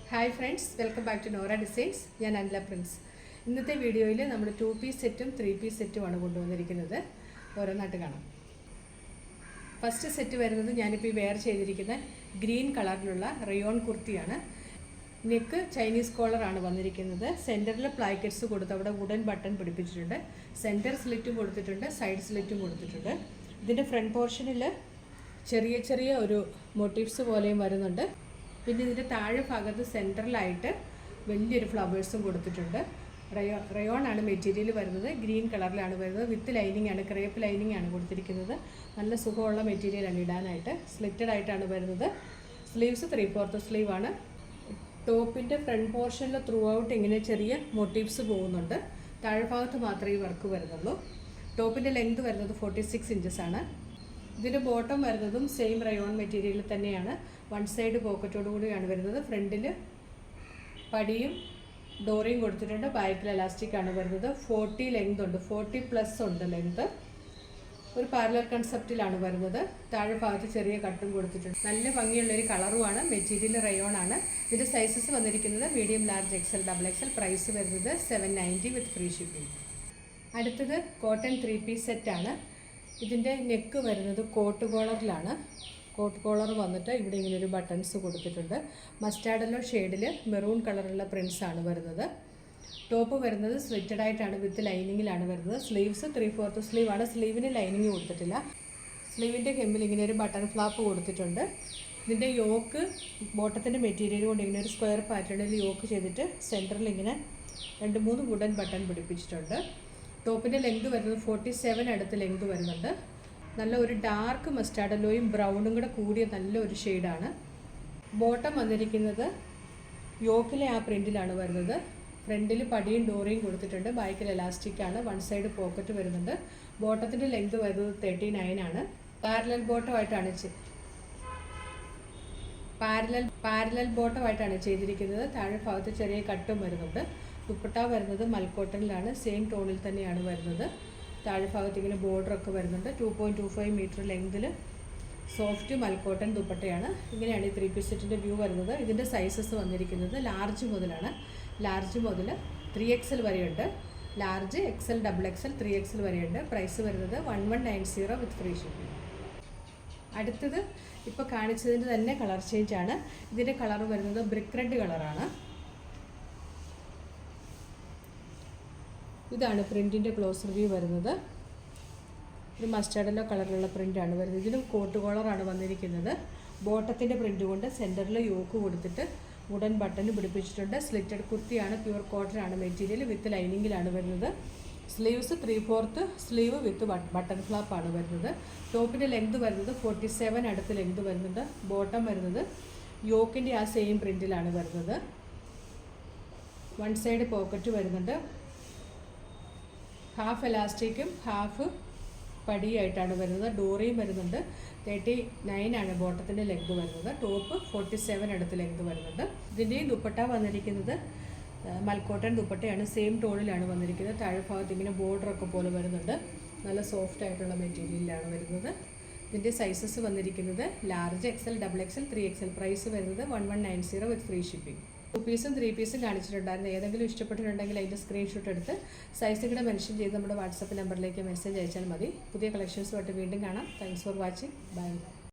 Hi friends, welcome back to Nora Designs. ഞാൻ Anila Prince. ഇന്നത്തെ വീഡിയോയിൽ നമ്മൾ 2 പീസ് സെറ്റും 3 പീസ് സെറ്റുമാണ് കൊണ്ടുവന്നിരിക്കുന്നത്. ഓരോന്നായിട്ട് കാണാം. ഫസ്റ്റ് സെറ്റ് വരുന്നത് ഞാനിപ്പോൾ ഈ വെയർ ചെയ്തിരിക്കുന്ന ഗ്രീൻ കളറിലുള്ള റയോൺ കുർത്തിയാണ്. നെക്ക് ചൈനീസ് കോളറാണ് വന്നിരിക്കുന്നത്. സെൻറ്ററിൽ പ്ലാക്കറ്റ്സ് കൊടുത്ത് അവിടെ വുഡൻ ബട്ടൺ പിടിപ്പിച്ചിട്ടുണ്ട്. സെൻറ്റർ സ്ലിറ്റും കൊടുത്തിട്ടുണ്ട്, സൈഡ് സ്ലിറ്റും കൊടുത്തിട്ടുണ്ട്. ഇതിൻ്റെ ഫ്രണ്ട് പോർഷനിൽ ചെറിയ ചെറിയ ഒരു മോട്ടീവ്സ് പോലെയും വരുന്നുണ്ട്. പിന്നെ ഇതിൻ്റെ താഴെ ഭാഗത്ത് സെൻറ്ററിലായിട്ട് വലിയൊരു ഫ്ലവേഴ്സും കൊടുത്തിട്ടുണ്ട്. റയോൺ ആണ് മെറ്റീരിയൽ വരുന്നത്. ഗ്രീൻ കളറിലാണ് വരുന്നത്. വിത്ത് ലൈനിങ് ആണ്, ക്രേപ്പ് ലൈനിങ് ആണ് കൊടുത്തിരിക്കുന്നത്. നല്ല സുഖമുള്ള മെറ്റീരിയലാണ് ഇടാനായിട്ട്. സ്ലിറ്റഡ് ആയിട്ടാണ് വരുന്നത്. സ്ലീവ്സ് 3/4 സ്ലീവ് ആണ്. ടോപ്പിൻ്റെ ഫ്രണ്ട് പോർഷനിൽ ത്രൂ ഔട്ട് ഇങ്ങനെ ചെറിയ മോട്ടീവ്സ് പോകുന്നുണ്ട്. താഴെ ഭാഗത്ത് മാത്രമേ ഈ വർക്ക് വരുന്നുള്ളൂ. ടോപ്പിൻ്റെ ലെങ്ത് വരുന്നത് 46 ഇഞ്ചസ് ആണ്. ഇതിൻ്റെ ബോട്ടം വരുന്നതും സെയിം റയോൺ മെറ്റീരിയലിൽ തന്നെയാണ്. വൺ സൈഡ് പോക്കറ്റോട് കൂടിയാണ് വരുന്നത്. ഫ്രണ്ടിൽ പടിയും ഡോറിയും കൊടുത്തിട്ടുണ്ട്. ബാക്കിൽ എലാസ്റ്റിക് ആണ് വരുന്നത്. 40 ലെങ്ത് ഉണ്ട്, 40+ ഉണ്ട് ലെങ്ത്. ഒരു പാരലൽ കൺസെപ്റ്റിലാണ് വരുന്നത്. താഴെ ഭാഗത്ത് ചെറിയ കട്ടും കൊടുത്തിട്ടുണ്ട്. നല്ല ഭംഗിയുള്ളൊരു കളറുമാണ്. മെറ്റീരിയൽ റയോൺ ആണ്. ഇതിൻ്റെ സൈസസ് വന്നിരിക്കുന്നത് medium, large, XL, XXL. Price വരുന്നത് 790 വിത്ത് ഫ്രീ ഷിപ്പിംഗ്. അടുത്തത് കോട്ടൺ 3 പീസ് സെറ്റാണ്. ഇതിൻ്റെ നെക്ക് വരുന്നത് കോട്ട് കോളറിലാണ്. കോട്ട് കോളർ വന്നിട്ട് ഇവിടെ ഇങ്ങനെ ഒരു ബട്ടൺസ് കൊടുത്തിട്ടുണ്ട്. മസ്റ്റാർഡല്ലോ ഷെയ്ഡിൽ മെറൂൺ കളറുള്ള പ്രിൻസാണ് വരുന്നത്. ടോപ്പ് വരുന്നത് സ്ലിറ്റഡ് ആയിട്ടാണ്, വിത്ത് ലൈനിങ്ങിലാണ് വരുന്നത്. സ്ലീവ്സ് 3/4 സ്ലീവ് ആണ്. സ്ലീവിന് ലൈനിങ് കൊടുത്തിട്ടില്ല. സ്ലീവിൻ്റെ ഹെമ്മിൽ ഇങ്ങനെ ഒരു ബട്ടൺ ഫ്ലാപ്പ് കൊടുത്തിട്ടുണ്ട്. ഇതിൻ്റെ യോക്ക് ബോട്ടത്തിൻ്റെ മെറ്റീരിയൽ കൊണ്ട് ഇങ്ങനെ ഒരു സ്ക്വയർ പാറ്റേണിൽ യോക്ക് ചെയ്തിട്ട് സെൻറ്ററിൽ ഇങ്ങനെ 2-3 വുഡൻ ബട്ടൺ പിടിപ്പിച്ചിട്ടുണ്ട്. ടോപ്പിൻ്റെ ലെങ്ത് വരുന്നത് 47 അടുത്ത് ലെങ്ത് വരുന്നുണ്ട്. നല്ല ഒരു ഡാർക്ക് മസ്റ്റാർഡല്ലോയും ബ്രൗണും കൂടെ കൂടിയ നല്ലൊരു ഷെയ്ഡാണ്. ബോട്ടം വന്നിരിക്കുന്നത് യോക്കിലെ ആ പ്രിൻറ്റിലാണ് വരുന്നത്. ഫ്രണ്ടിൽ പടിയും ഡോറിയും കൊടുത്തിട്ടുണ്ട്. ബാക്കിൽ എലാസ്റ്റിക്കാണ്. വൺ സൈഡ് പോക്കറ്റ് വരുന്നുണ്ട്. ബോട്ടത്തിൻ്റെ ലെങ്ത് വരുന്നത് 39 ആണ്. പാരലൽ ബോട്ടമായിട്ടാണ് ചെയ്തിരിക്കുന്നത്. താഴെ ഭാഗത്ത് ചെറിയ കട്ടും വരുന്നുണ്ട്. ദുപ്പട്ട വരുന്നത് മൽക്കോട്ടനിലാണ്. സെയിം ടോണിൽ തന്നെയാണ് വരുന്നത്. താഴെ ഭാഗത്ത് ഇങ്ങനെ ബോർഡറൊക്കെ വരുന്നുണ്ട്. 2.25 മീറ്റർ ലെങ്തിൽ സോഫ്റ്റ് മൽക്കോട്ടൻ ദുപ്പട്ടയാണ്. ഇങ്ങനെയാണ് ഈ 3 പീസ് സെറ്റിൻ്റെ വ്യൂ വരുന്നത്. ഇതിൻ്റെ സൈസസ് വന്നിരിക്കുന്നത് ലാർജ് മുതലാണ്. ലാർജ് മുതൽ 3XL വരെയുണ്ട്. ലാർജ്, XL, XXL, 3XL വരെയുണ്ട്. പ്രൈസ് വരുന്നത് 1190 വിത്ത് ഫ്രീ ഷിപ്പിംഗ്. അടുത്തത് ഇപ്പോൾ കാണിച്ചതിൻ്റെ തന്നെ കളർ ചേഞ്ചാണ്. ഇതിൻ്റെ കളർ വരുന്നത് ബ്രിക്ക് റെഡ് കളറാണ്. ഇതാണ് പ്രിൻറ്റിൻ്റെ ക്ലോസ് റിവ്യൂ വരുന്നത്. ഒരു മസ്റ്റാർഡല്ലോ കളറിലുള്ള പ്രിൻ്റാണ് വരുന്നത്. ഇതിനും കോട്ട് കോളറാണ് വന്നിരിക്കുന്നത്. ബോട്ടത്തിൻ്റെ പ്രിൻ്റ് കൊണ്ട് സെൻറ്ററിൽ യോക്ക് കൊടുത്തിട്ട് വുഡൻ ബട്ടൺ പിടിപ്പിച്ചിട്ടുണ്ട്. സ്ലിറ്റഡ് കുർത്തിയാണ്. പ്യുവർ കോട്ടൺ ആണ് മെറ്റീരിയൽ. വിത്ത് ലൈനിങ്ങിലാണ് വരുന്നത്. സ്ലീവ്സ് 3/4 സ്ലീവ് വിത്ത് ബട്ടൺ ഫ്ലാപ്പാണ് വരുന്നത്. ടോപ്പിൻ്റെ ലെങ്ത് വരുന്നത് 47 അടുത്ത് ലെങ്ത് വരുന്നുണ്ട്. ബോട്ടം വരുന്നത് യോക്കിൻ്റെ ആ സെയിം പ്രിൻറ്റിലാണ് വരുന്നത്. വൺ സൈഡ് പോക്കറ്റ് വരുന്നുണ്ട്. ഹാഫ് എലാസ്റ്റിക്കും ഹാഫ് പടിയായിട്ടാണ് വരുന്നത്. ഡോറിയും വരുന്നുണ്ട്. 39 ആണ് ബോട്ടത്തിൻ്റെ ലെങ്ത് വരുന്നത്. ടോപ്പ് 47 അടുത്ത് ലെങ്ത് വരുന്നുണ്ട്. ഇതിൻ്റെ ദുപ്പട്ട വന്നിരിക്കുന്നത് മൽക്കോട്ടൺ ദുപ്പട്ടയാണ്. സെയിം ടോണിലാണ് വന്നിരിക്കുന്നത്. താഴെ ഭാഗത്ത് ഇങ്ങനെ ബോർഡറൊക്കെ പോലെ വരുന്നുണ്ട്. നല്ല സോഫ്റ്റ് ആയിട്ടുള്ള മെറ്റീരിയലാണ് വരുന്നത്. ഇതിൻ്റെ സൈസസ് വന്നിരിക്കുന്നത് large, XL, XXL, 3XL. Price വരുന്നത് 1190 വിത്ത് ഫ്രീ ഷിപ്പിംഗ്. 2 പീസും 3 പീസും കാണിച്ചിട്ടുണ്ടായിരുന്നു. ഏതെങ്കിലും ഇഷ്ടപ്പെട്ടിട്ടുണ്ടെങ്കിൽ അതിൻ്റെ സ്ക്രീൻഷോട്ട് എടുത്ത് സൈസ് കൂടെ മെൻഷൻ ചെയ്ത് നമ്മുടെ വാട്സപ്പ് നമ്പറിലേക്ക് മെസ്സേജ് അയച്ചാൽ മതി. പുതിയ കളക്ഷൻസുമായിട്ട് വീണ്ടും കാണാം. Thanks for watching. ബൈ.